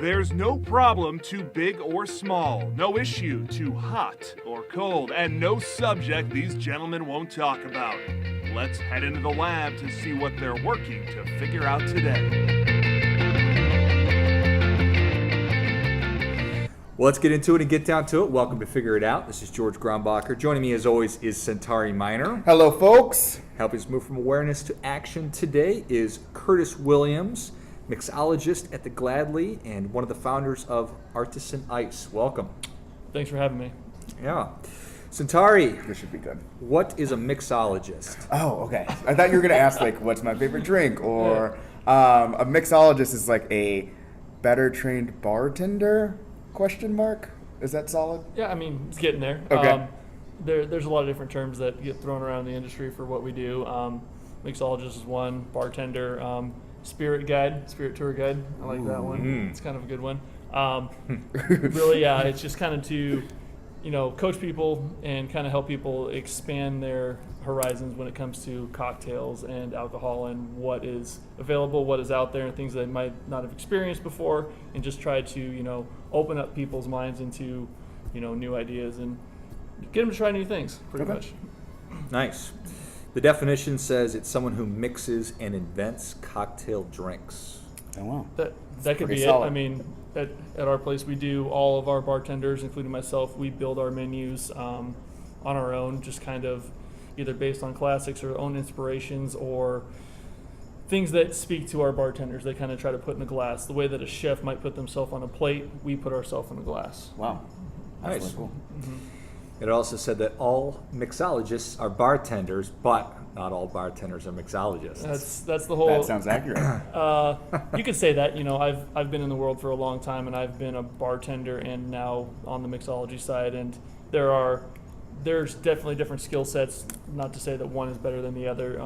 There's no problem too big or small, no issue too hot or cold, and no subject these gentlemen won't talk about. Let's head into the lab to see what they're working to figure out today. Well, let's get into it and get down to it. Welcome to Figure It Out. This is George Grombacher. Joining me as always is Centauri Minor. Hello, folks. Helping us move from awareness to action today is Kurtis Williams, mixologist at the Gladly and one of the founders of Artisan Ice. Welcome. Thanks for having me. Yeah. Centauri, This should be good. what is a mixologist? Oh, okay. I thought you were going to ask, like, what's my favorite drink? Or a mixologist is like a better trained bartender? Question mark? Is that solid? Yeah, I mean, it's getting there. Okay. There's a lot of different terms that get thrown around in the industry for what we do. Mixologist is one, bartender, spirit tour guide. I like that one. It's kind of a good one. Really, yeah, it's just kind of to, coach people and kind of help people expand their horizons when it comes to cocktails and alcohol and what is available, what is out there, and things they might not have experienced before, and just try to, open up people's minds into, new ideas and get them to try new things, pretty much. Nice. The definition says it's someone who mixes and invents cocktail drinks. Oh, wow. That could be solid. it. I mean, at our place, we do all of our bartenders, including myself, we build our menus on our own, just kind of either based on classics or own inspirations or things that speak to our bartenders. They kind of try to put in a glass. The way that a chef might put themselves on a plate, we put ourselves in a glass. Wow. That's Nice. really cool. It also said that all mixologists are bartenders, but not all bartenders are mixologists. That's the whole. That sounds accurate. You could say that. I've been in the world for a long time, and I've been a bartender, and now on the mixology side. And there's definitely different skill sets. Not to say that one is better than the other.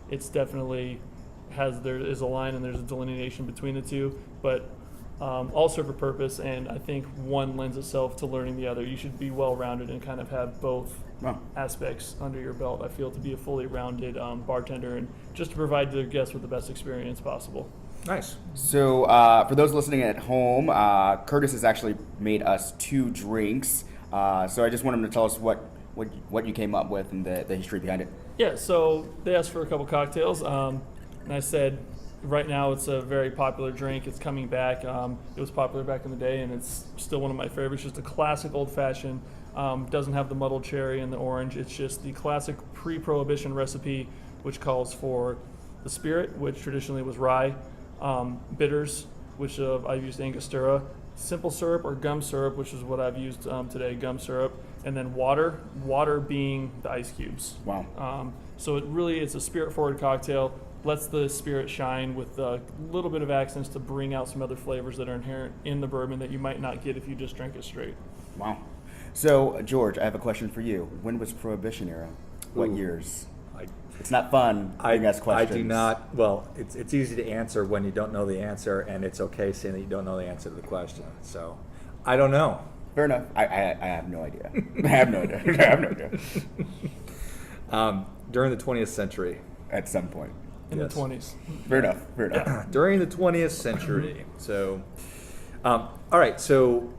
It's definitely there is a line and there's a delineation between the two, but all serve a purpose. And I think one lends itself to learning the other. You should be well-rounded and kind of have both aspects under your belt. I feel to be a fully rounded bartender and just to provide their guests with the best experience possible. Nice. So, for those listening at home, Kurtis has actually made us 2 drinks. So I just want him to tell us what you came up with and the history behind it. Yeah, so they asked for a couple cocktails, and I said, right now it's a very popular drink. It's coming back. It was popular back in the day, and it's still one of my favorites. Just a classic old-fashioned. Doesn't have the muddled cherry and the orange. It's just the classic pre-prohibition recipe, which calls for the spirit, which traditionally was rye, bitters, which I've used Angostura, simple syrup or gum syrup, which is what I've used today, gum syrup, and then water being the ice cubes. Wow. So it's a spirit-forward cocktail, lets the spirit shine with a little bit of accents to bring out some other flavors that are inherent in the bourbon that you might not get if you just drank it straight. Wow. So, George, I have a question for you. When was Prohibition era? What years? It's not fun being asked questions. I do not. Well, it's easy to answer when you don't know the answer, and it's okay saying that you don't know the answer to the question. So, I don't know. Fair enough. I have no idea. I have no idea. During the 20th century. At some point. In Yes. the 20s. Fair enough. During the 20th century. So, all right. So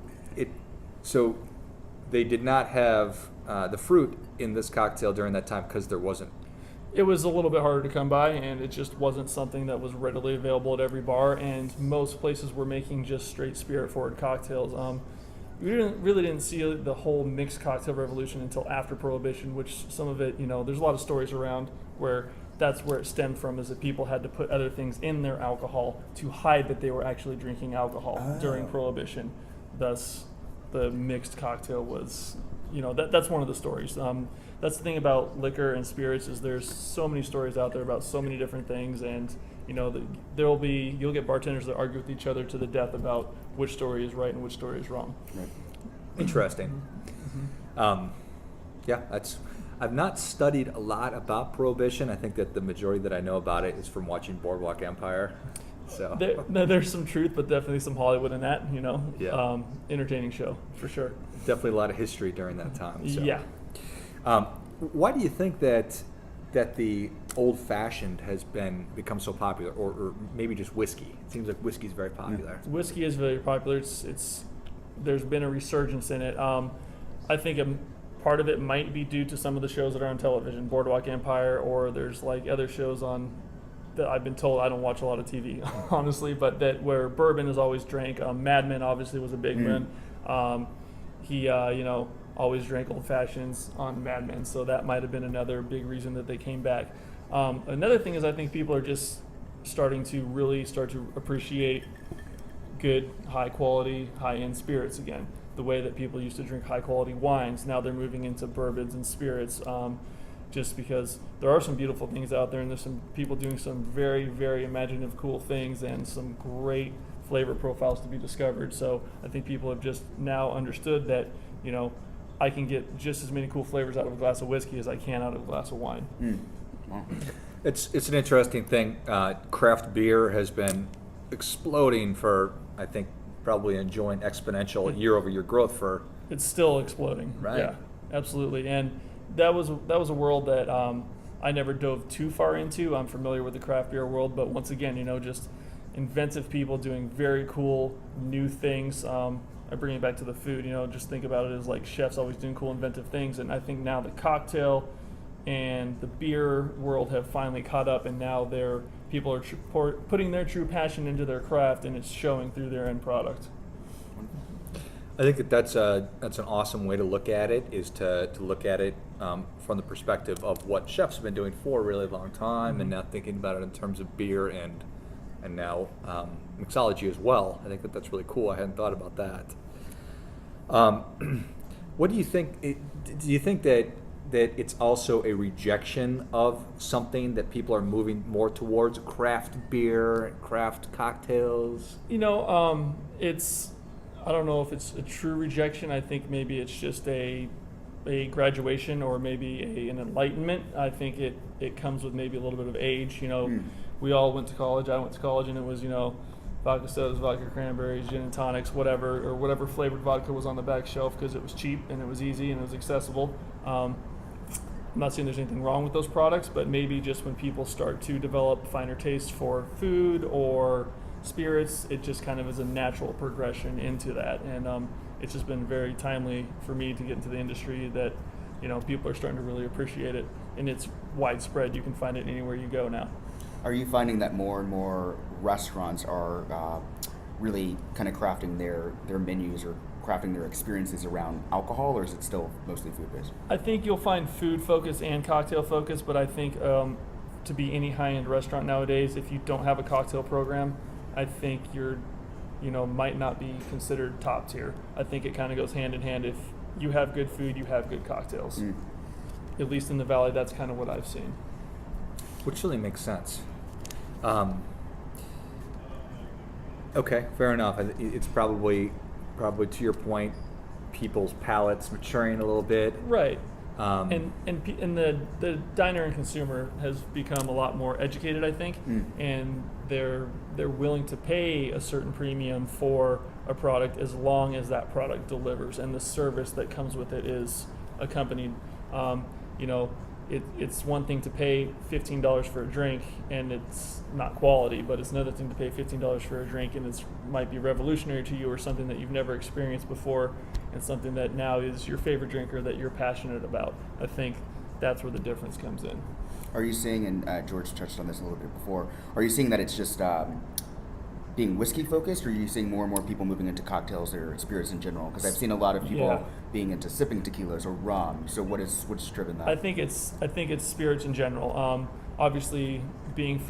they did not have the fruit in this cocktail during that time because there wasn't. It was a little bit harder to come by, and it just wasn't something that was readily available at every bar, and most places were making just straight spirit-forward cocktails. We really didn't see the whole mixed cocktail revolution until after Prohibition, which some of it, there's a lot of stories around where that's where it stemmed from, is that people had to put other things in their alcohol to hide that they were actually drinking alcohol during Prohibition. Thus, the mixed cocktail was, that's one of the stories. That's the thing about liquor and spirits, is there's so many stories out there about so many different things, and you'll get bartenders that argue with each other to the death about which story is right and which story is wrong. Right. Interesting. I've not studied a lot about Prohibition. I think that the majority that I know about it is from watching Boardwalk Empire. So there's some truth, but definitely some Hollywood in that. Yeah. Entertaining show for sure. Definitely a lot of history during that time. So. Yeah. Why do you think that the old fashioned has become so popular, or maybe just whiskey? It seems like whiskey is very popular. Whiskey is very popular. There's been a resurgence in it. I think part of it might be due to some of the shows that are on television, Boardwalk Empire, or there's like other shows on that I've been told. I don't watch a lot of TV, honestly, but that where bourbon is always drank. Mad Men obviously was a big one. He always drank old fashions on Mad Men, so that might have been another big reason that they came back. Another thing is I think people are just starting to appreciate good, high quality, high end spirits again. The way that people used to drink high quality wines, now they're moving into bourbons and spirits. Just because there are some beautiful things out there, and there's some people doing some very, very imaginative, cool things, and some great flavor profiles to be discovered. So I think people have just now understood that, I can get just as many cool flavors out of a glass of whiskey as I can out of a glass of wine. Wow. It's an interesting thing. Craft beer has been exploding for, I think, probably enjoying exponential year-over-year growth for. It's still exploding. Right. Yeah, absolutely. And that was a world that I never dove too far into. I'm familiar with the craft beer world, but once again, just inventive people doing very cool new things. I bring it back to the food. Just think about it as like chefs always doing cool inventive things. And I think now the cocktail and the beer world have finally caught up, and now people are putting their true passion into their craft, and it's showing through their end product. I think that's an awesome way to look at it, is to look at it from the perspective of what chefs have been doing for a really long time, and now thinking about it in terms of beer and now mixology as well. I think that's really cool. I hadn't thought about that. What do you think? Do you think that it's also a rejection of something, that people are moving more towards craft beer and craft cocktails? I don't know if it's a true rejection. I think maybe it's just a graduation, or maybe an enlightenment. I think it comes with maybe a little bit of age. We all went to college. I went to college, and it was, vodka sodas, vodka cranberries, gin and tonics, whatever flavored vodka was on the back shelf, because it was cheap and it was easy and it was accessible. I'm not saying there's anything wrong with those products, but maybe just when people start to develop finer tastes for food or spirits, it just kind of is a natural progression into that. And it's just been very timely for me to get into the industry that, people are starting to really appreciate it, and it's widespread. You can find it anywhere you go now. Are you finding that more and more restaurants are really kind of crafting their menus or crafting their experiences around alcohol, or is it still mostly food-based? I think you'll find food-focused and cocktail-focused, but I think to be any high-end restaurant nowadays, if you don't have a cocktail program, I think you're, might not be considered top tier. I think it kind of goes hand in hand. If you have good food, you have good cocktails. At least in the Valley, that's kind of what I've seen. Which really makes sense. Okay, fair enough. It's probably to your point, people's palates maturing a little bit. Right. And the diner and consumer has become a lot more educated, I think, and they're willing to pay a certain premium for a product as long as that product delivers and the service that comes with it is accompanied. It's one thing to pay $15 for a drink and it's not quality, but it's another thing to pay $15 for a drink and it might be revolutionary to you, or something that you've never experienced before, and something that now is your favorite drink or that you're passionate about. I think that's where the difference comes in. Are you seeing, and George touched on this a little bit before, are you seeing that it's just being whiskey focused, or are you seeing more and more people moving into cocktails or spirits in general? Because I've seen a lot of people being into sipping tequilas or rum. So what's driven that? I think it's spirits in general. Obviously, being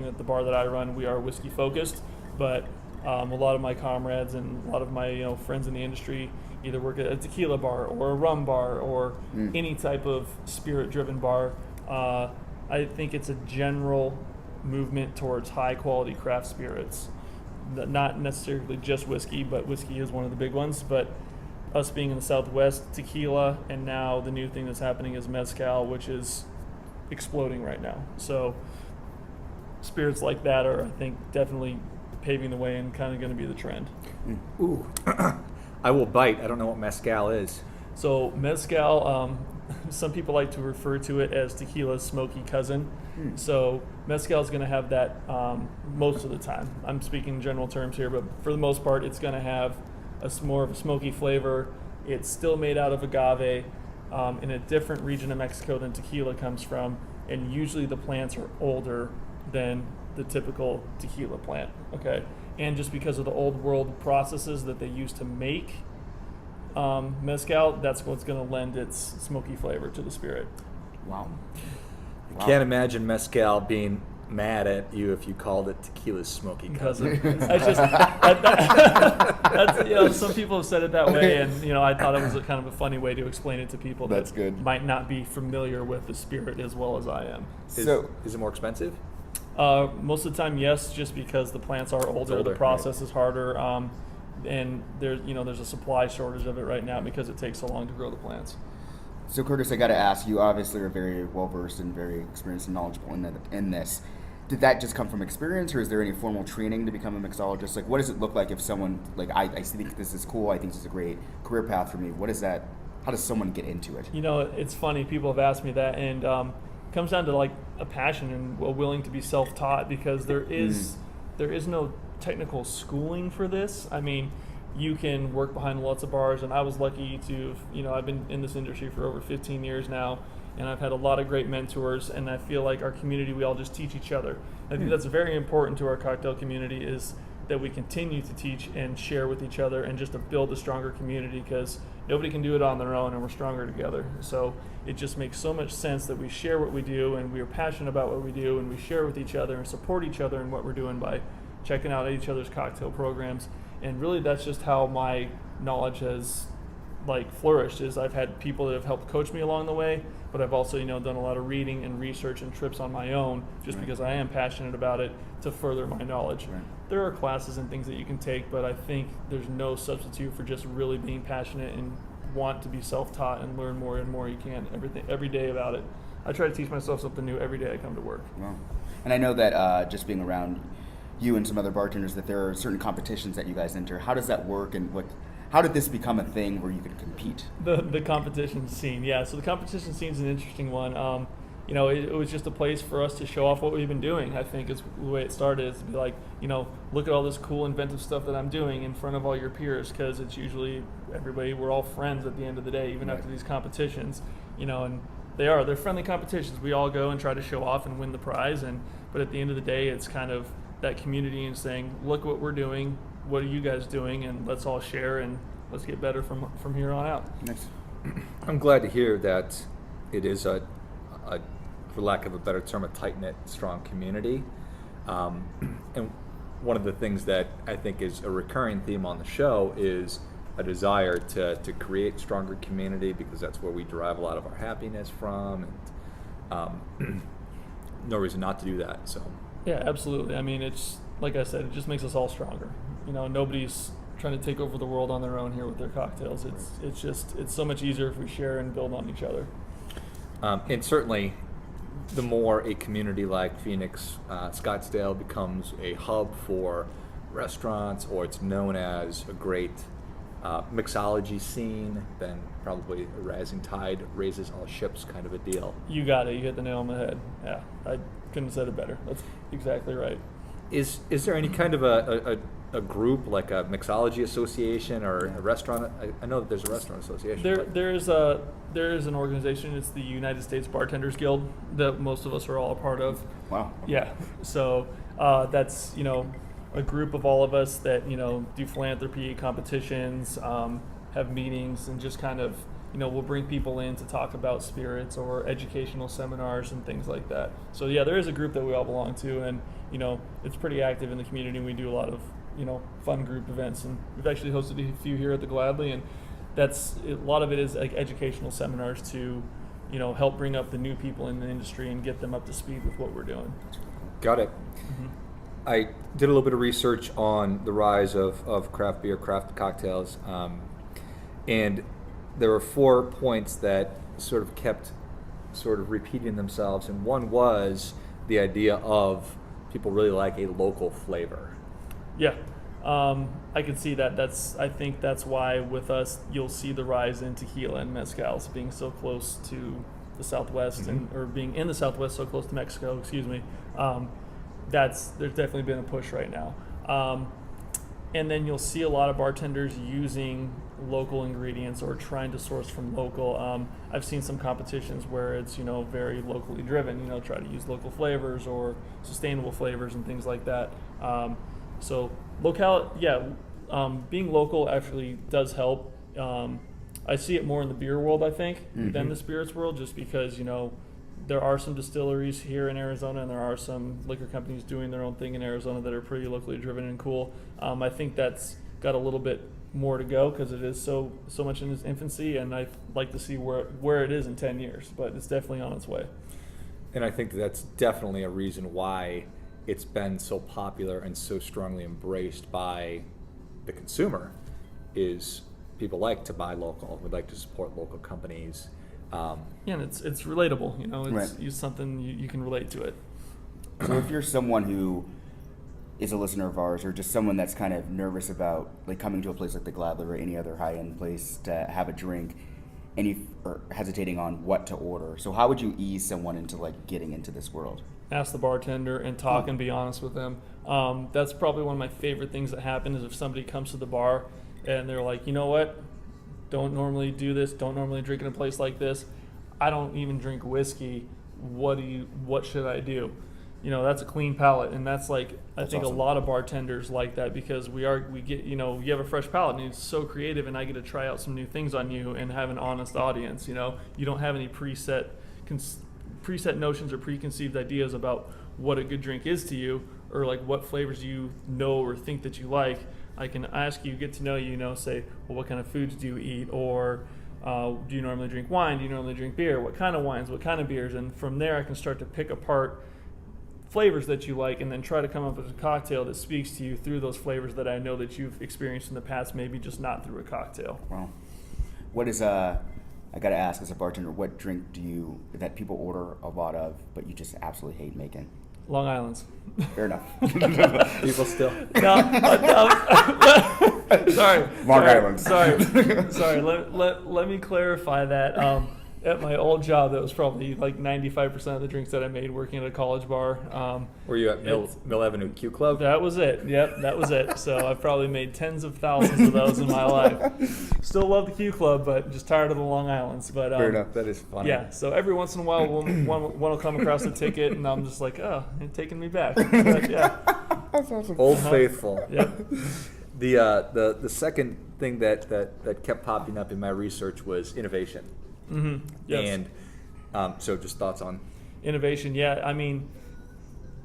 at the bar that I run, we are whiskey focused, but a lot of my comrades and a lot of my friends in the industry either work at a tequila bar or a rum bar or any type of spirit driven bar. I think it's a general movement towards high quality craft spirits. Not necessarily just whiskey, but whiskey is one of the big ones. But us being in the Southwest, tequila, and now the new thing that's happening is mezcal, which is exploding right now. So spirits like that are, I think, definitely paving the way and kind of going to be the trend. Ooh, I will bite. I don't know what mezcal is. So mezcal, some people like to refer to it as tequila's smoky cousin. So mezcal is going to have that most of the time. I'm speaking in general terms here, but for the most part, it's going to have more of a smoky flavor. It's still made out of agave in a different region of Mexico than tequila comes from, and usually the plants are older than the typical tequila plant. Okay, and just because of the old world processes that they use to make mezcal, that's what's going to lend its smoky flavor to the spirit. Wow. I can't imagine Mezcal being mad at you if you called it tequila's smoky cousin. That's just that's, some people have said it that way, and I thought it was a kind of a funny way to explain it to people That's that good. might not be familiar with the spirit as well as I am. Is it more expensive? Most of the time, yes, just because the plants are older, the process is harder, and there's a supply shortage of it right now because it takes so long to grow the plants. So Kurtis, I got to ask, you obviously are very well versed and very experienced and knowledgeable in this. Did that just come from experience, or is there any formal training to become a mixologist? Like, what does it look like if someone, like, I think this is cool, I think this is a great career path for me. What is that? How does someone get into it? It's funny. People have asked me that, and it comes down to like a passion and willing to be self-taught, because there is no technical schooling for this. I mean, you can work behind lots of bars, and I was lucky to, I've been in this industry for over 15 years now, and I've had a lot of great mentors, and I feel like our community, we all just teach each other. I think that's very important to our cocktail community, is that we continue to teach and share with each other, and just to build a stronger community, because nobody can do it on their own, and we're stronger together. So it just makes so much sense that we share what we do, and we are passionate about what we do, and we share with each other and support each other in what we're doing by checking out each other's cocktail programs. And really, that's just how my knowledge has flourished. Is I've had people that have helped coach me along the way, but I've also done a lot of reading and research and trips on my own, just because I am passionate about it, to further my knowledge. There are classes and things that you can take, but I think there's no substitute for just really being passionate and want to be self-taught and learn more and more you can every day about it. I try to teach myself something new every day I come to work. Wow. And I know that just being around you and some other bartenders, that there are certain competitions that you guys enter. How does that work, and how did this become a thing where you could compete? The competition scene, yeah. So the competition scene is an interesting one. It was just a place for us to show off what we've been doing. I think is the way it started, is to be like, look at all this cool inventive stuff that I'm doing in front of all your peers, because it's usually everybody, we're all friends at the end of the day, even after these competitions, and they're friendly competitions. We all go and try to show off and win the prize, but at the end of the day, it's kind of that community and saying, look what we're doing, what are you guys doing, and let's all share and let's get better from here on out. Nice. I'm glad to hear that it is a for lack of a better term, a tight-knit, strong community. And one of the things that I think is a recurring theme on the show is a desire to create stronger community, because that's where we derive a lot of our happiness from, and no reason not to do that. So. Yeah, absolutely. I mean, it's like I said, it just makes us all stronger. Nobody's trying to take over the world on their own here with their cocktails. It's so much easier if we share and build on each other. And certainly, the more a community like Phoenix, Scottsdale becomes a hub for restaurants, or it's known as a great mixology scene, then probably a rising tide raises all ships kind of a deal. You got it. You hit the nail on the head. Yeah, I couldn't have said it better. That's exactly right. Is there any kind of a group, like a mixology association or a restaurant? I know that there's a restaurant association. There is an organization. It's the United States Bartenders Guild that most of us are all a part of. Wow. Yeah. So that's a group of all of us that do philanthropy competitions, have meetings, and just kind of we'll bring people in to talk about spirits or educational seminars and things like that. So yeah, there is a group that we all belong to, and it's pretty active in the community. We do a lot of fun group events, and we've actually hosted a few here at the Gladly, and a lot of it is like educational seminars to help bring up the new people in the industry and get them up to speed with what we're doing. Got it. Mm-hmm. I did a little bit of research on the rise of craft beer, craft cocktails, and there were 4 points that sort of kept repeating themselves, and one was the idea of people really like a local flavor. Yeah. I could see that. I think that's why with us you'll see the rise in tequila and mezcals being so close to the Southwest or being in the Southwest so close to Mexico. Excuse me. There's definitely been a push right now. And then you'll see a lot of bartenders using local ingredients or trying to source from local. I've seen some competitions where it's very locally driven. Try to use local flavors or sustainable flavors and things like that. So being local actually does help. I see it more in the beer world, I think, than the spirits world, just because there are some distilleries here in Arizona, and there are some liquor companies doing their own thing in Arizona that are pretty locally driven and cool. I think that's got a little bit more to go because it is so much in its infancy, and I'd like to see where it is in 10 years, but it's definitely on its way. And I think that's definitely a reason why it's been so popular and so strongly embraced by the consumer is people like to buy local, would like to support local companies. And it's relatable, Right. It's something you can relate to it. So if you're someone who is a listener of ours, or just someone that's kind of nervous about like coming to a place like the Gladly or any other high-end place to have a drink, and you are hesitating on what to order, so how would you ease someone into like getting into this world? Ask the bartender and talk and be honest with them. That's probably one of my favorite things that happen is if somebody comes to the bar and they're like, you know what, don't normally do this, don't normally drink in a place like this, I don't even drink whiskey, what should I do? That's a clean palate, and that's like I think awesome. A lot of bartenders like that because we get you have a fresh palate and it's so creative, and I get to try out some new things on you and have an honest audience. You don't have any preset notions or preconceived ideas about what a good drink is to you, or like what flavors you know or think that you like. I can ask you, get to know you, say, well, what kind of foods do you eat, or do you normally drink wine? Do you normally drink beer? What kind of wines? What kind of beers? And from there, I can start to pick apart flavors that you like, and then try to come up with a cocktail that speaks to you through those flavors that I know that you've experienced in the past, maybe just not through a cocktail. Wow. What is I got to ask as a bartender, what drink that people order a lot of, but you just absolutely hate making? Long Island's. Fair enough. People still. No. Sorry. Long Island. Sorry. Let me clarify that. At my old job, that was probably like 95% of the drinks that I made working at a college bar. Were you at Mill Avenue Q Club? That was it. Yep, that was it. So I've probably made tens of thousands of those in my life. Still love the Q Club, but just tired of the Long Islands. But fair enough. That is funny. Yeah. So every once in a while, one will come across the ticket, and I'm just like, oh, it's taking me back. But, yeah. That's awesome. Old Faithful. Yep. The second thing that kept popping up in my research was innovation. Mm-hmm. Yes. And so just thoughts on innovation. Yeah, I mean,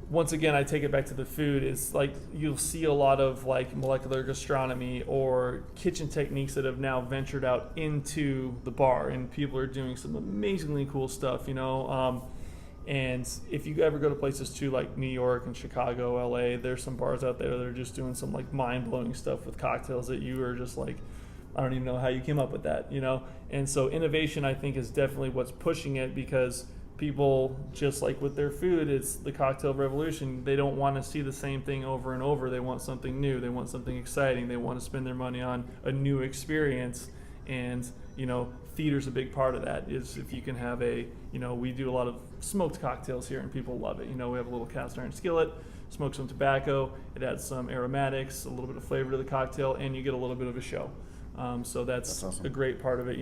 once again, I take it back to the food. It's like you'll see a lot of like molecular gastronomy or kitchen techniques that have now ventured out into the bar, and people are doing some amazingly cool stuff, and if you ever go to places too like New York and Chicago, LA, there's some bars out there that are just doing some like mind-blowing stuff with cocktails that you are just like, I don't even know how you came up with that, And so innovation, I think, is definitely what's pushing it, because people, just like with their food, it's the cocktail revolution. They don't want to see the same thing over and over. They want something new. They want something exciting. They want to spend their money on a new experience. And, theater's a big part of that, is if you can have we do a lot of smoked cocktails here and people love it. We have a little cast iron skillet, smoke some tobacco. It adds some aromatics, a little bit of flavor to the cocktail, and you get a little bit of a show. So that's awesome. A great part of it,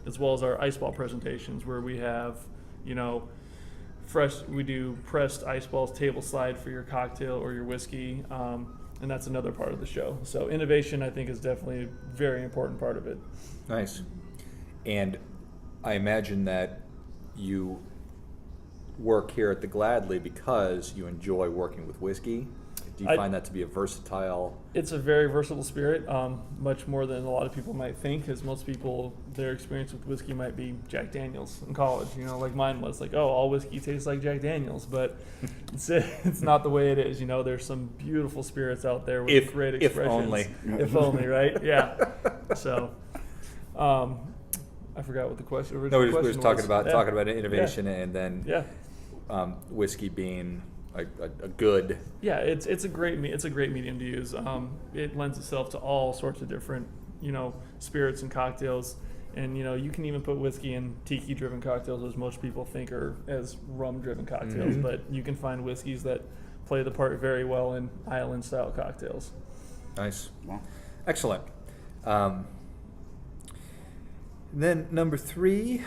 as well as our ice ball presentations, where we have, we do pressed ice balls, table slide for your cocktail or your whiskey, and that's another part of the show. So innovation, I think, is definitely a very important part of it. Nice. And I imagine that you work here at the Gladly because you enjoy working with whiskey. Do you find that to be a versatile? It's a very versatile spirit, much more than a lot of people might think, because most people, their experience with whiskey might be Jack Daniels in college, like mine was, like, oh, all whiskey tastes like Jack Daniels, but it's not the way it is. There's some beautiful spirits out there with great expressions. If only, right? Yeah. So, I forgot what the question was. No, we were talking about innovation, and then yeah. Whiskey being a good. Yeah, it's a great medium to use. It lends itself to all sorts of different spirits and cocktails, and you can even put whiskey in tiki-driven cocktails, as most people think are as rum-driven cocktails. But you can find whiskeys that play the part very well in island-style cocktails. Nice. Wow. Excellent. Then number 3,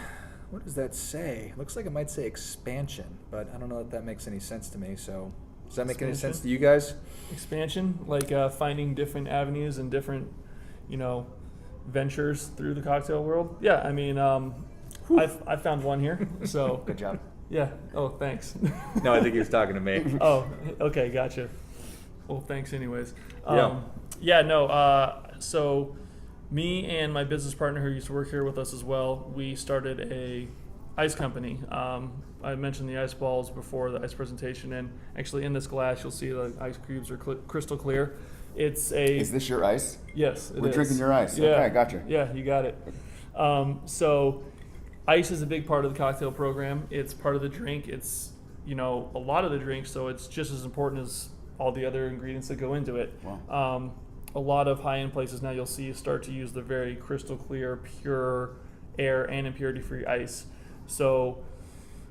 what does that say? Looks like it might say expansion, but I don't know if that makes any sense to me. So does that make any sense to you guys? Expansion, like finding different avenues and different, ventures through the cocktail world. Yeah, I mean, I found one here. So Good job. yeah. Oh, thanks. No, I think he was talking to me. Oh, okay, gotcha. Well, thanks anyways. Yeah. So me and my business partner who used to work here with us as well, we started a ice company. I mentioned the ice balls before the ice presentation, and actually in this glass you'll see the ice cubes are crystal clear. Is this your ice? Yes, We're drinking your ice. Yeah. Okay, gotcha. Yeah, you got it. So ice is a big part of the cocktail program. It's part of the drink. It's, a lot of the drink, so it's just as important as all the other ingredients that go into it. Wow. A lot of high-end places now you'll see start to use the very crystal clear, pure air and impurity-free ice. So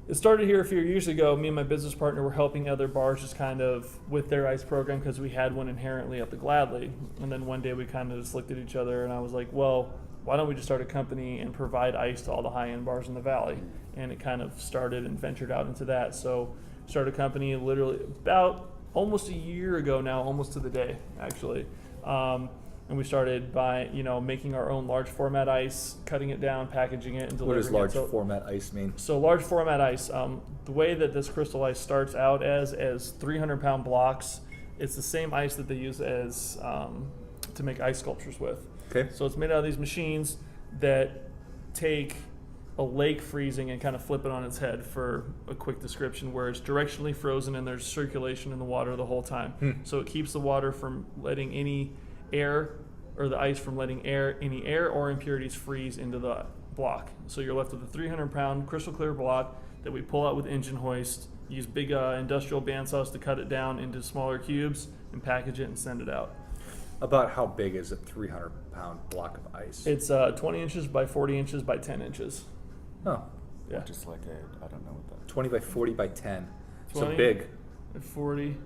it started here a few years ago. Me and my business partner were helping other bars just kind of with their ice program because we had one inherently at the Gladly. And then one day we kind of just looked at each other and I was like, well, why don't we just start a company and provide ice to all the high-end bars in the Valley? And it kind of started and ventured out into that. So started a company literally about almost a year ago now, almost to the day, actually. And we started by, making our own large format ice, cutting it down, packaging it, and delivering it. What does large format ice mean? So large format ice, the way that this crystal ice starts out as 300-pound blocks, it's the same ice that they use as to make ice sculptures with. Okay. So it's made out of these machines that take a lake freezing and kind of flip it on its head for a quick description, where it's directionally frozen and there's circulation in the water the whole time. So it keeps the water from letting any air, or the ice from letting any air or impurities freeze into the block. So you're left with a 300-pound crystal clear block that we pull out with engine hoist, use big industrial bandsaws to cut it down into smaller cubes and package it and send it out. About how big is a 300-pound block of ice? It's 20 inches by 40 inches by 10 inches. Oh, Yeah. Just like I don't know what that. 20 by 40 by 10. So 20 big. by 40,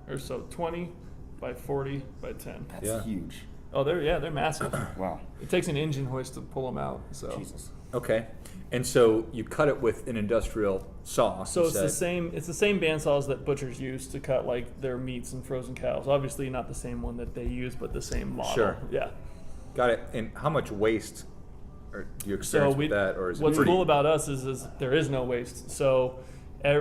or so 20 by 40 by 10. That's Yeah. huge. Oh, they're massive. Wow. It takes an engine hoist to pull them out. So Jesus. Okay. And so you cut it with an industrial saw. So you it's said. the same bandsaws that butchers use to cut like their meats and frozen cows. Obviously not the same one that they use, but the same model. Sure. Yeah. Got it. And how much waste do you experience with that, or is it what's pretty? cool about us is there is no waste. So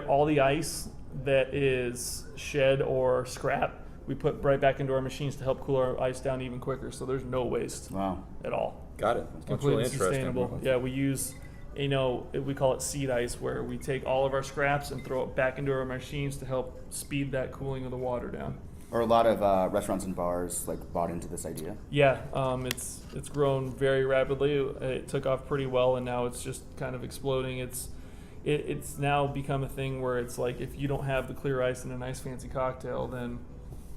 all the ice that is shed or scrap, we put right back into our machines to help cool our ice down even quicker. So there's no waste Wow. at all. Got it. That's Completely really interesting. sustainable. Yeah, we use, we call it seed ice, where we take all of our scraps and throw it back into our machines to help speed that cooling of the water down. Are a lot of restaurants and bars like bought into this idea? Yeah, it's grown very rapidly. It took off pretty well, and now it's just kind of exploding. It's now become a thing where it's like, if you don't have the clear ice in a nice fancy cocktail, then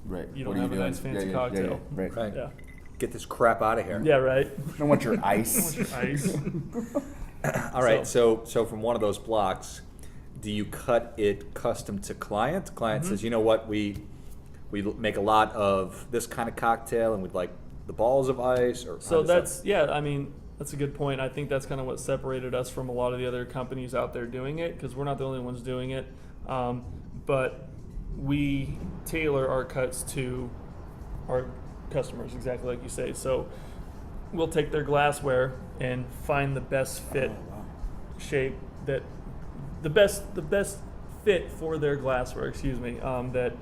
Right. you What don't are have a doing? nice fancy Yeah, cocktail. Right. Right. Yeah. Get this crap out of here. Yeah, right. I don't want your ice. Ice. All right. So from one of those blocks, do you cut it custom to client? Client says, you know what, we make a lot of this kind of cocktail, and we'd like the balls of ice. Or So that's a good point. I think that's kind of what separated us from a lot of the other companies out there doing it, because we're not the only ones doing it. But we tailor our cuts to our customers, exactly like you say. So we'll take their glassware and find the best fit shape, that the best fit for their glassware, that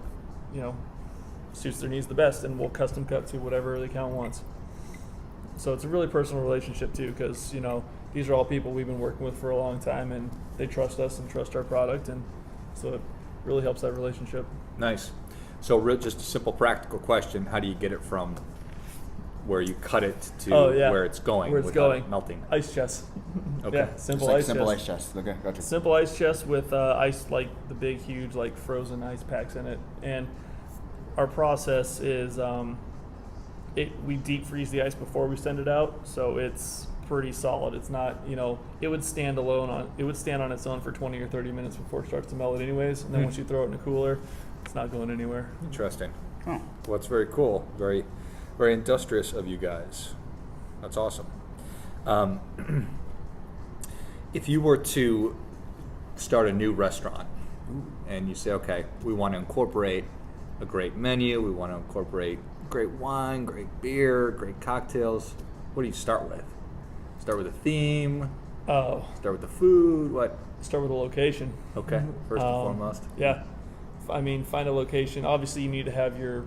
suits their needs the best, and we'll custom cut to whatever the account wants. So it's a really personal relationship too, because these are all people we've been working with for a long time, and they trust us and trust our product, and so it really helps that relationship. Nice. So just a simple practical question: how do you get it from where you cut it to where it's going. Where it's without going. it melting. Ice chest. Okay. Yeah, simple Just ice simple chest. ice chest. Okay, gotcha. Simple ice chest with ice, like the big, huge, like frozen ice packs in it. And our process is we deep freeze the ice before we send it out, so it's pretty solid. It's not, it would stand on its own for 20 or 30 minutes before it starts to melt anyways. And then once you throw it in a cooler, it's not going anywhere. Interesting. Oh. Well, it's very cool. Very, very industrious of you guys. That's awesome. If you were to start a new restaurant and you say, okay, we want to incorporate a great menu, we want to incorporate great wine, great beer, great cocktails, what do you start with? Start with a theme? Start with the food? What? Start with a location. Okay, first and foremost. Yeah. I mean, find a location. Obviously, you need to have your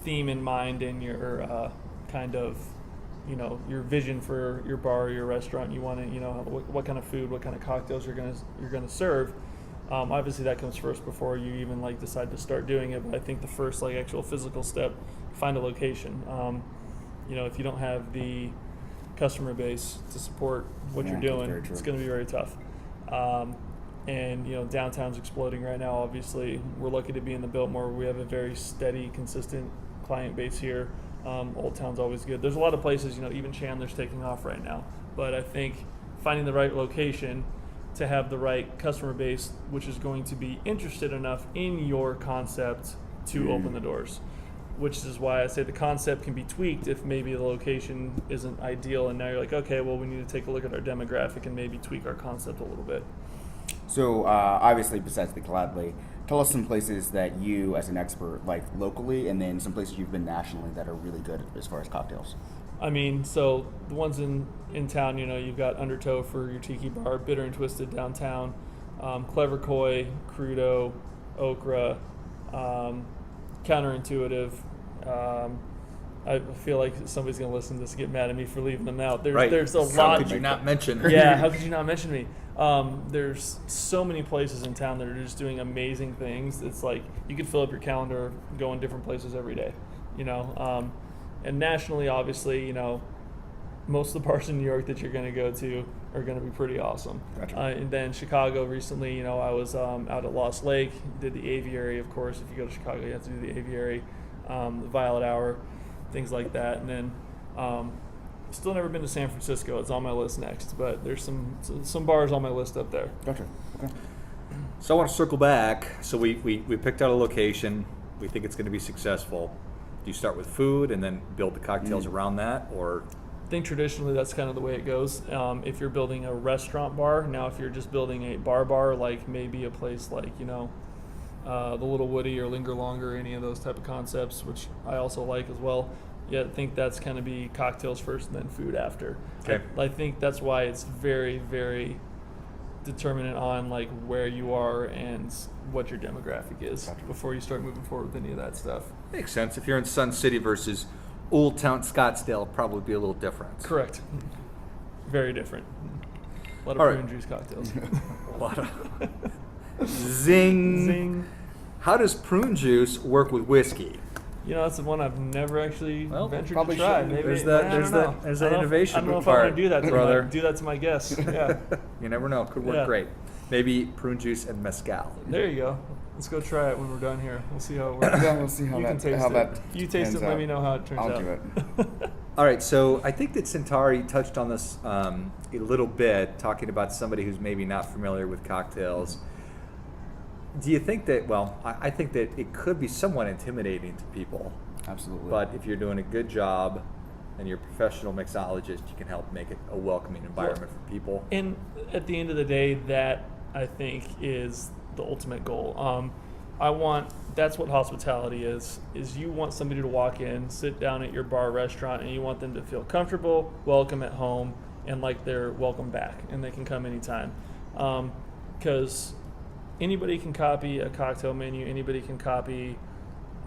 theme in mind and your kind of, your vision for your bar or your restaurant. You want to, what kind of food, what kind of cocktails you're gonna serve. Obviously, that comes first before you even decide to start doing it. But I think the first actual physical step, find a location. If you don't have the customer base to support what you're doing, it's going to be very tough. And downtown's exploding right now. Obviously, we're lucky to be in the Biltmore. We have a very steady, consistent client base here. Old Town's always good. There's a lot of places, even Chandler's taking off right now. But I think finding the right location to have the right customer base, which is going to be interested enough in your concept to open the doors. Which is why I say the concept can be tweaked if maybe the location isn't ideal, and now you're like, okay, well, we need to take a look at our demographic and maybe tweak our concept a little bit. So obviously, besides the Gladly, tell us some places that you, as an expert, like locally, and then some places you've been nationally that are really good as far as cocktails. I mean, so the ones in town, you've got Undertow for your tiki bar, Bitter and Twisted downtown, Clever Koi, Crudo, Okra, Counterintuitive. I feel like somebody's going to listen to this and get mad at me for leaving them out. There's a lot. How could you not mention? Yeah, how could you not mention me? There's so many places in town that are just doing amazing things. It's like you could fill up your calendar going different places every day, And nationally, obviously, most of the bars in New York that you're going to go to are going to be pretty awesome. Gotcha. And then Chicago recently, I was out at Lost Lake, did the Aviary, of course. If you go to Chicago, you have to do the Aviary, the Violet Hour, things like that. And then still never been to San Francisco. It's on my list next, but there's some bars on my list up there. Gotcha. Okay. So I want to circle back. So we picked out a location. We think it's going to be successful. Do you start with food and then build the cocktails around that, or? I think traditionally that's kind of the way it goes. If you're building a restaurant bar, now if you're just building a bar, like maybe a place like, the Little Woody or Linger Longer, any of those type of concepts, which I also like as well. Yeah, I think that's going to be cocktails first and then food after. Okay. I think that's why it's very, very determinant on like where you are and what your demographic is before you start moving forward with any of that stuff. Makes sense. If you're in Sun City versus Old Town Scottsdale, it'll probably be a little different. Correct. Very different. A lot of prune juice cocktails. A lot of zing. Zing. How does prune juice work with whiskey? That's the one I've never actually ventured to probably try. shouldn't. Maybe There's that innovation I don't know if part, I'm going to do that to brother. do that to my guests. Yeah. You never know. Could work great. Maybe prune juice and mezcal. There you go. Let's go try it when we're done here. We'll see how it works. Yeah, we'll see how You can taste that it. You taste it. Let me know how it turns out. I'll do it. All right, so I think that Centauri touched on this a little bit, talking about somebody who's maybe not familiar with cocktails. Do you think that, I think that it could be somewhat intimidating to people. Absolutely. But if you're doing a good job and you're a professional mixologist, you can help make it a welcoming environment for people. And at the end of the day, that I think is the ultimate goal. That's what hospitality is you want somebody to walk in, sit down at your bar or restaurant, and you want them to feel comfortable, welcome at home, and like they're welcome back, and they can come anytime. Because anybody can copy a cocktail menu, anybody can copy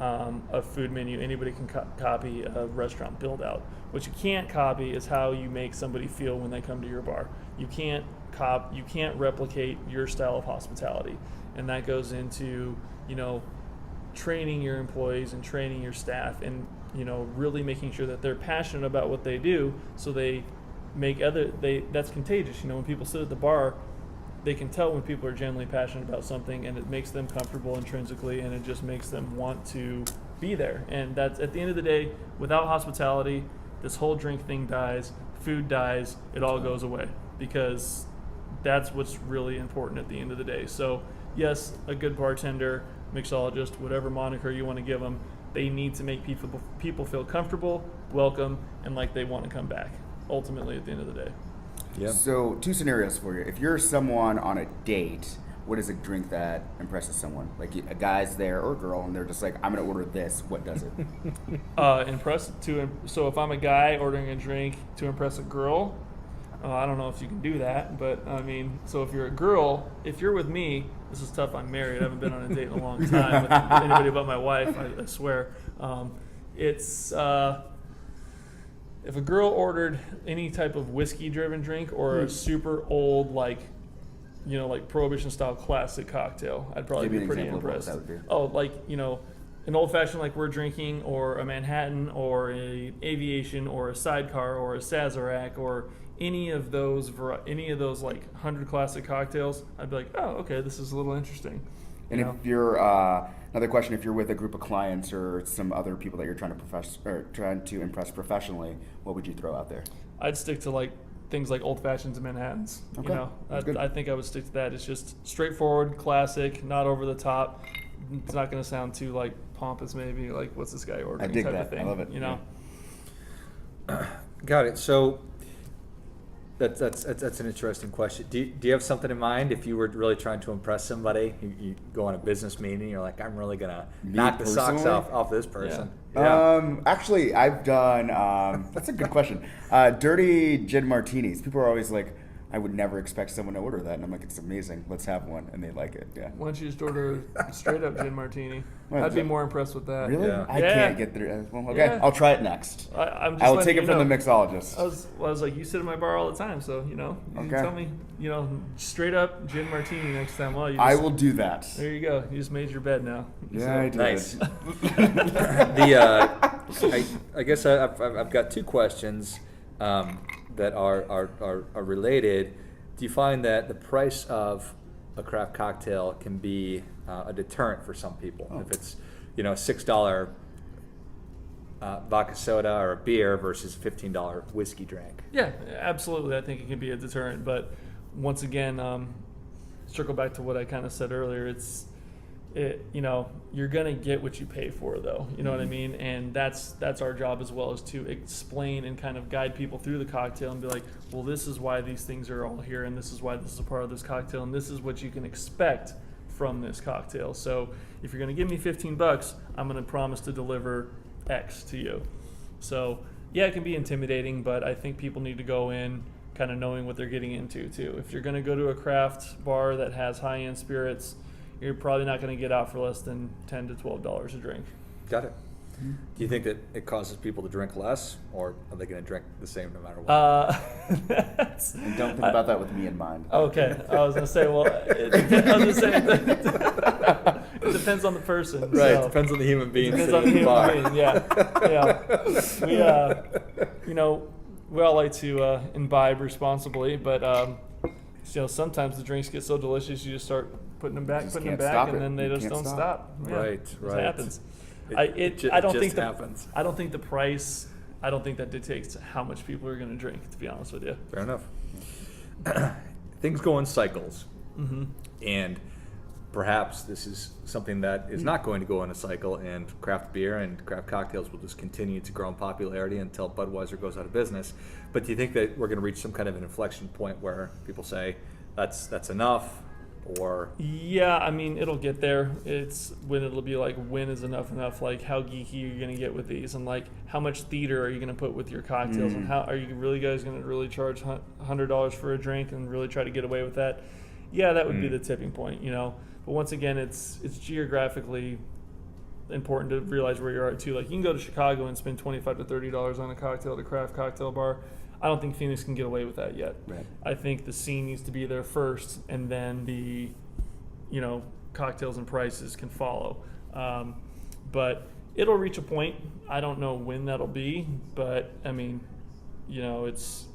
a food menu, anybody can copy a restaurant build out. What you can't copy is how you make somebody feel when they come to your bar. You can't replicate your style of hospitality, and that goes into training your employees and training your staff, and really making sure that they're passionate about what they do, so they make that's contagious. When people sit at the bar, they can tell when people are genuinely passionate about something, and it makes them comfortable intrinsically, and it just makes them want to be there. And that's, at the end of the day, without hospitality, this whole drink thing dies, food dies, it all goes away, because that's what's really important at the end of the day. So yes, a good bartender, mixologist, whatever moniker you want to give them, they need to make people feel comfortable, welcome, and like they want to come back, ultimately, at the end of the day. Yeah. So 2 scenarios for you. If you're someone on a date, what is a drink that impresses someone? Like a guy's there or a girl, and they're just like, I'm going to order this. What does it? So if I'm a guy ordering a drink to impress a girl, I don't know if you can do that, but I mean, so if you're a girl, if you're with me, this is tough. I'm married. I haven't been on a date in a long time with anybody but my wife. I swear. It's if a girl ordered any type of whiskey-driven drink or a super old, like Prohibition-style classic cocktail, I'd probably be pretty impressed. What that would be. Oh, like, an old-fashioned like we're drinking, or a Manhattan, or a Aviation, or a Sidecar, or a Sazerac, or any of those like 100 classic cocktails, I'd be like, oh, okay, this is a little interesting. And if you're another question, if you're with a group of clients or some other people that you're trying to impress professionally, what would you throw out there? I'd stick to like things like old fashions and Manhattans. Okay. I think I would stick to that. It's just straightforward, classic, not over the top. It's not going to sound too like pompous, maybe like what's this guy ordering? I dig type that. of thing. I love it. Got it. So that's an interesting question. Do you have something in mind? If you were really trying to impress somebody, you go on a business meeting, you're like, I'm really gonna knock the socks off this person. Yeah. Actually, I've done. That's a good question. Dirty gin martinis. People are always like, I would never expect someone to order that, and I'm like, it's amazing. Let's have one, and they like it. Yeah. Why don't you just order a straight up gin martini? What, I'd be more impressed with that. Really? Yeah. I can't get through. Well, okay, Yeah. I'll try it next. I will take it from the mixologist. I was like, you sit in my bar all the time, so you Okay. tell me, straight up gin martini next time. Well, I will do that. There you go. You just made your bed now. Yeah, I did. Nice. I guess I've got 2 questions that are related. Do you find that the price of a craft cocktail can be a deterrent for some people? If it's a $6 vodka soda or a beer versus a $15 whiskey drink? Yeah, absolutely. I think it can be a deterrent, but once again, circle back to what I kind of said earlier. You're gonna get what you pay for, though. You know what I mean? And that's our job as well, is to explain and kind of guide people through the cocktail and be like, well, this is why these things are all here, and this is why this is a part of this cocktail, and this is what you can expect from this cocktail. So if you're gonna give me $15, I'm gonna promise to deliver X to you. So yeah, it can be intimidating, but I think people need to go in kind of knowing what they're getting into too. If you're gonna go to a craft bar that has high-end spirits, you're probably not going to get out for less than $10 to $12 a drink. Got it. Do you think that it causes people to drink less, or are they going to drink the same no matter what? And don't think about that with me in mind. Okay, I was going to say, it depends on the person. Right, So. depends on the human being. Depends on the human being. Yeah. We all like to imbibe responsibly, but sometimes the drinks get so delicious you just start putting them back, and then they just don't stop. Yeah, Right. It happens. It I don't just think happens. I don't think the price. I don't think that dictates how much people are going to drink. To be honest with you. Fair enough. Things go in cycles, and perhaps this is something that is not going to go in a cycle, and craft beer and craft cocktails will just continue to grow in popularity until Budweiser goes out of business. But do you think that we're going to reach some kind of an inflection point where people say that's enough? Or yeah, I mean, it'll get there. It's when it'll be like, when is enough? Like, how geeky are you going to get with these, and like, how much theater are you going to put with your cocktails, and how are you really guys going to really charge $100 for a drink and really try to get away with that? Yeah, that would be the tipping point, But once again, it's geographically important to realize where you are too. Like, you can go to Chicago and spend $25 to $30 on a cocktail at a craft cocktail bar. I don't think Phoenix can get away with that yet. Right. I think the scene needs to be there first, and then the, cocktails and prices can follow. but it'll reach a point. I don't know when that'll be, but I mean, you know, it's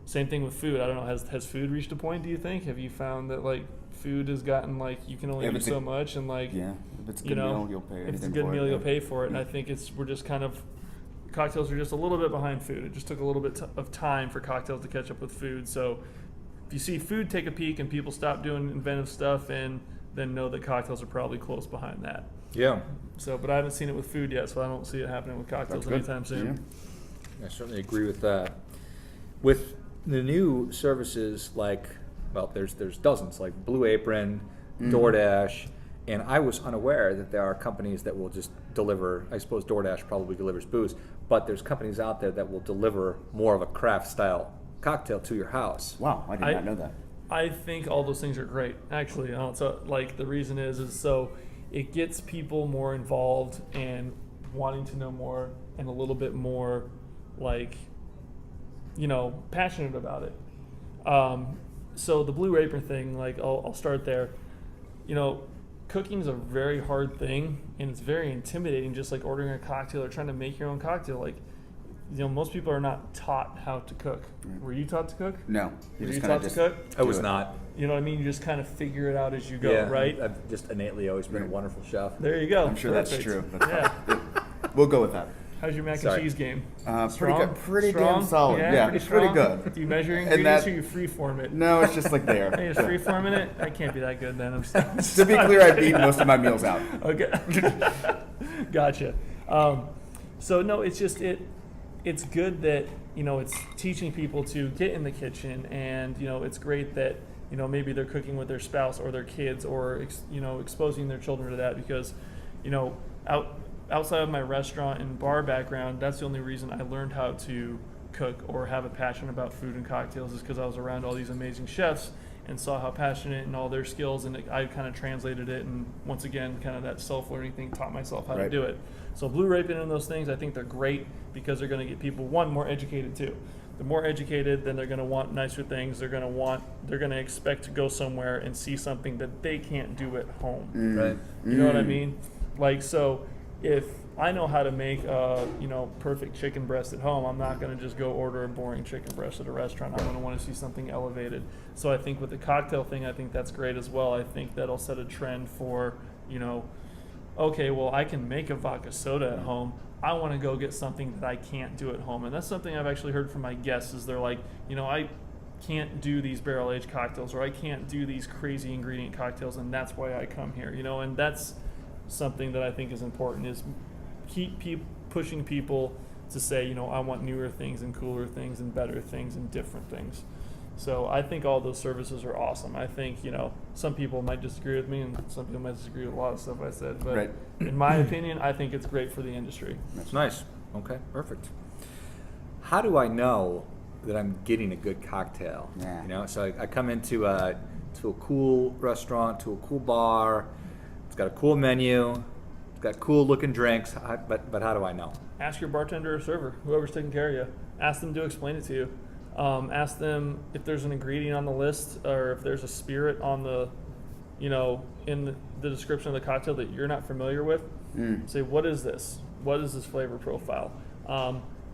same thing with food. I don't know, has food reached a point, do you think? Have you found that like food has gotten like you can only do so much, and like, if it's a good meal, you'll pay. If it's a good meal, you'll pay for it. And I think we're just kind of, cocktails are just a little bit behind food. It just took a little bit of time for cocktails to catch up with food. So if you see food take a peak and people stop doing inventive stuff, and then know that cocktails are probably close behind that. Yeah. So, but I haven't seen it with food yet, so I don't see it happening with cocktails anytime soon. I certainly agree with that. With the new services like, well, there's dozens, like Blue Apron, DoorDash, and I was unaware that there are companies that will just deliver, I suppose DoorDash probably delivers booze, but there's companies out there that will deliver more of a craft style cocktail to your house. Wow, I did not know that. I think all those things are great, actually. So, like, the reason is so it gets people more involved and wanting to know more and a little bit more, like, you know, passionate about it. So the Blue Apron thing, like, I'll start there. You know, cooking is a very hard thing, and it's very intimidating, just like ordering a cocktail or trying to make your own cocktail. Like, you know, most people are not taught how to cook. Were you taught to cook? No. Were you taught to cook? I was not. You know what I mean? You just kind of figure it out as you go, right? I've just innately always been a wonderful chef. There you go. I'm sure that's true. Yeah. We'll go with that. How's your mac and cheese game? Pretty good. Pretty Strong? damn solid. Yeah, pretty good. Do you measure ingredients or you freeform it? No, it's just like there. Hey, just freeforming it? I can't be that good then. To be clear, I've eaten most of my meals out. Okay. Gotcha. So no, it's just it's good that, you know, it's teaching people to get in the kitchen, and, you know, it's great that, you know, maybe they're cooking with their spouse or their kids, or you know, exposing their children to that, because, you know, outside of my restaurant and bar background, that's the only reason I learned how to cook or have a passion about food and cocktails, is because I was around all these amazing chefs and saw how passionate and all their skills, and I kind of translated it, and once again, kind of that self-learning thing, taught myself how to do it. So Blue Apron and those things, I think they're great because they're going to get people, one, more educated too. The more educated, then they're going to want nicer things. They're going to expect to go somewhere and see something that they can't do at home. Right. You know what I mean? Like, so if I know how to make you know, perfect chicken breast at home, I'm not going to just go order a boring chicken breast at a restaurant. I'm going to want to see something elevated. So I think with the cocktail thing, I think that's great as well. I think that'll set a trend for, you know, okay, well, I can make a vodka soda at home. I want to go get something that I can't do at home. And that's something I've actually heard from my guests, is they're like, you know, I can't do these barrel-aged cocktails, or I can't do these crazy ingredient cocktails, and that's why I come here, you know. And that's something that I think is important, is keep pushing people to say, you know, I want newer things and cooler things and better things and different things. So I think all those services are awesome. I think, you know, some people might disagree with me, and some people might disagree with a lot of stuff I said, but in my opinion, I think it's great for the industry. That's nice. Okay, perfect. How do I know that I'm getting a good cocktail? Yeah. You know, so I come into a cool restaurant, to a cool bar. It's got a cool menu. It's got cool looking drinks. But how do I know? Ask your bartender or server, whoever's taking care of you. Ask them to explain it to you. Ask them if there's an ingredient on the list, or if there's a spirit on the, you know, in the description of the cocktail that you're not familiar with. Say, what is this? What is this flavor profile?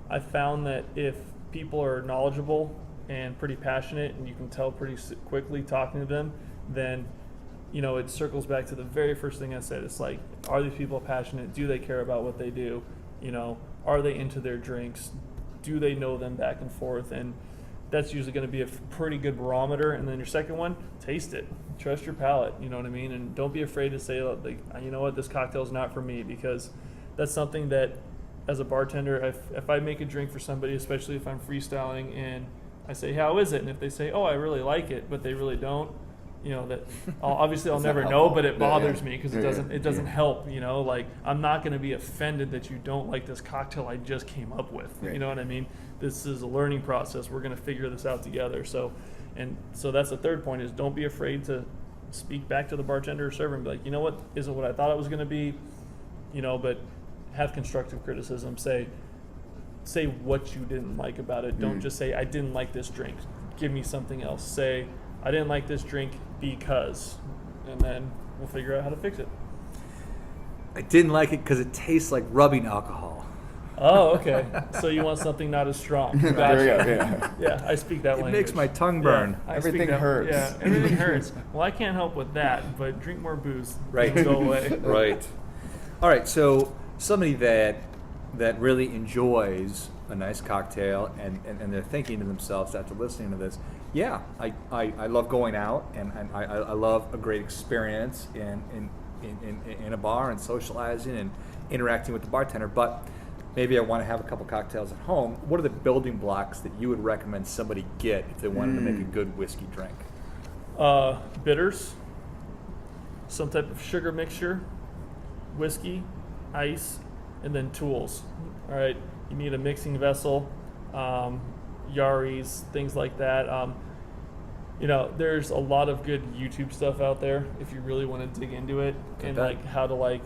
I found that if people are knowledgeable and pretty passionate, and you can tell pretty quickly talking to them, then, you know, it circles back to the very first thing I said. It's like, are these people passionate? Do they care about what they do? You know, are they into their drinks? Do they know them back and forth? And that's usually going to be a pretty good barometer. And then your second one, taste it. Trust your palate, you know what I mean? And don't be afraid to say, like, you know what, this cocktail is not for me, because that's something that, as a bartender, if I make a drink for somebody, especially if I'm freestyling, and I say, how is it? And if they say, oh, I really like it, but they really don't, you know, that obviously I'll never know, but it bothers me, because it doesn't help, you know. Like, I'm not going to be offended that you don't like this cocktail I just came up with. You know what I mean? This is a learning process. We're going to figure this out together. So that's the third point, is don't be afraid to speak back to the bartender or server and be like, you know what, isn't what I thought it was going to be, you know, but have constructive criticism. Say what you didn't like about it. Don't just say, I didn't like this drink. Give me something else. Say, I didn't like this drink because, and then we'll figure out how to fix it. I didn't like it because it tastes like rubbing alcohol. Oh, okay. So you want something not as strong. There Gotcha. we go, yeah. Yeah, I speak that It language. makes my tongue burn. Yeah, I Everything speak that- hurts. Yeah, everything hurts. Well, I can't help with that, but drink more booze. Right. It'll go away. Right. All right. So somebody that really enjoys a nice cocktail and they're thinking to themselves after listening to this, yeah, I love going out and I love a great experience in a bar and socializing and interacting with the bartender, but maybe I want to have a couple cocktails at home. What are the building blocks that you would recommend somebody get if they wanted to make a good whiskey drink? Bitters, some type of sugar mixture, whiskey, ice, and then tools. All right, you need a mixing vessel, Yaris, things like that. There's a lot of good YouTube stuff out there if you really want to dig into it and bet. like how to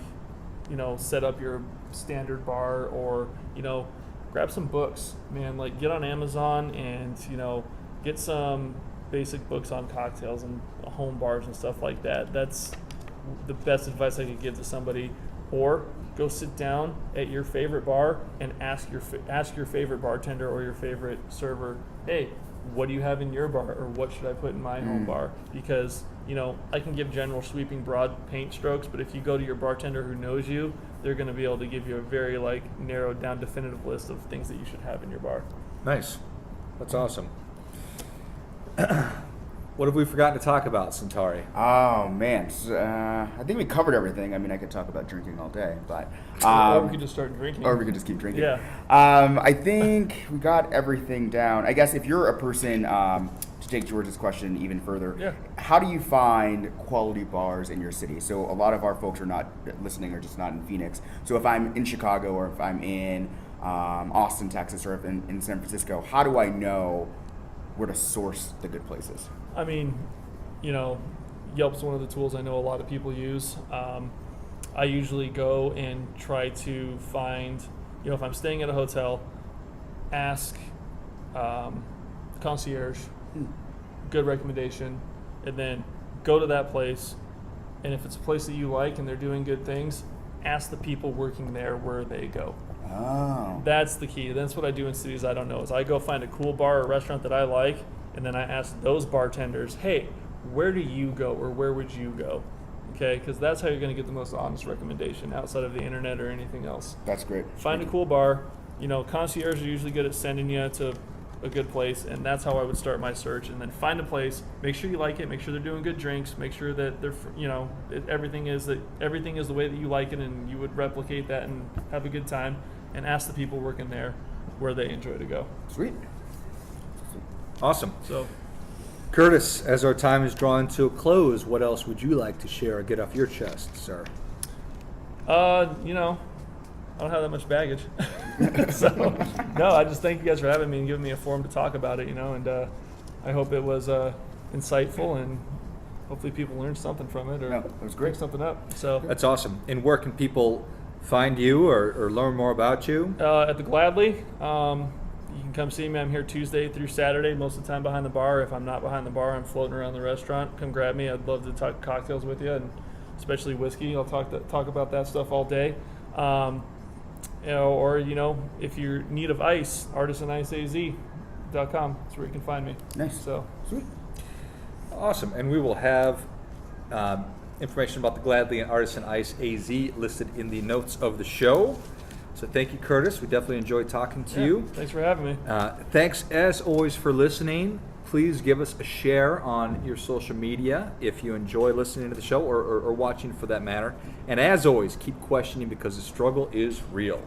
set up your standard bar or grab some books, man. Like get on Amazon and get some basic books on cocktails and home bars and stuff like that. That's the best advice I could give to somebody. Or go sit down at your favorite bar and ask your favorite bartender or your favorite server, hey, what do you have in your bar, or what should I put in my home bar? Because I can give general sweeping broad paint strokes, but if you go to your bartender who knows you, they're going to be able to give you a very narrowed down definitive list of things that you should have in your bar. Nice. That's awesome. What have we forgotten to talk about, Centauri? Oh man, I think we covered everything. I mean, I could talk about drinking all day, but Or we could just start drinking. or we could just keep drinking. Yeah. I think we got everything down. I guess if you're a person, to take George's question even further, Yeah. how do you find quality bars in your city? So a lot of our folks are not listening, or just not in Phoenix. So if I'm in Chicago, or if I'm in Austin, Texas, or if in San Francisco, how do I know where to source the good places? I mean, Yelp's one of the tools I know a lot of people use. I usually go and try to find, if I'm staying at a hotel, ask concierge, good recommendation, and then go to that place. And if it's a place that you like and they're doing good things, ask the people working there where they go. Oh. That's the key. That's what I do in cities I don't know. Is I go find a cool bar or restaurant that I like, and then I ask those bartenders, hey, where do you go, or where would you go? Okay, because that's how you're going to get the most honest recommendation outside of the internet or anything else. That's great. Find a cool bar. Concierge are usually good at sending you to a good place, and that's how I would start my search. And then find a place, make sure you like it, make sure they're doing good drinks, make sure that they're, everything is the way that you like it, and you would replicate that and have a good time. And ask the people working there where they enjoy to go. Sweet. Awesome. So, Kurtis, as our time is drawing to a close, what else would you like to share or get off your chest, sir? I don't have that much baggage. So, no, I just thank you guys for having me and giving me a forum to talk about it, and I hope it was insightful, and hopefully people learned something from it or No, it was great. picked something up. So, That's awesome. And where can people find you or learn more about you? at the Gladly, you can come see me. I'm here Tuesday through Saturday, most of the time behind the bar. If I'm not behind the bar, I'm floating around the restaurant. Come grab me. I'd love to talk cocktails with you, and especially whiskey. I'll talk about that stuff all day. Or if you're in need of ice, artisaniceaz.com. That's where you can find me. Nice. So, Sweet. Awesome. And we will have information about the Gladly and Artisan Ice AZ listed in the notes of the show. So thank you, Kurtis. We definitely enjoyed talking to you. Thanks for having me. Thanks, as always, for listening. Please give us a share on your social media if you enjoy listening to the show or watching for that matter. And as always, keep questioning because the struggle is real.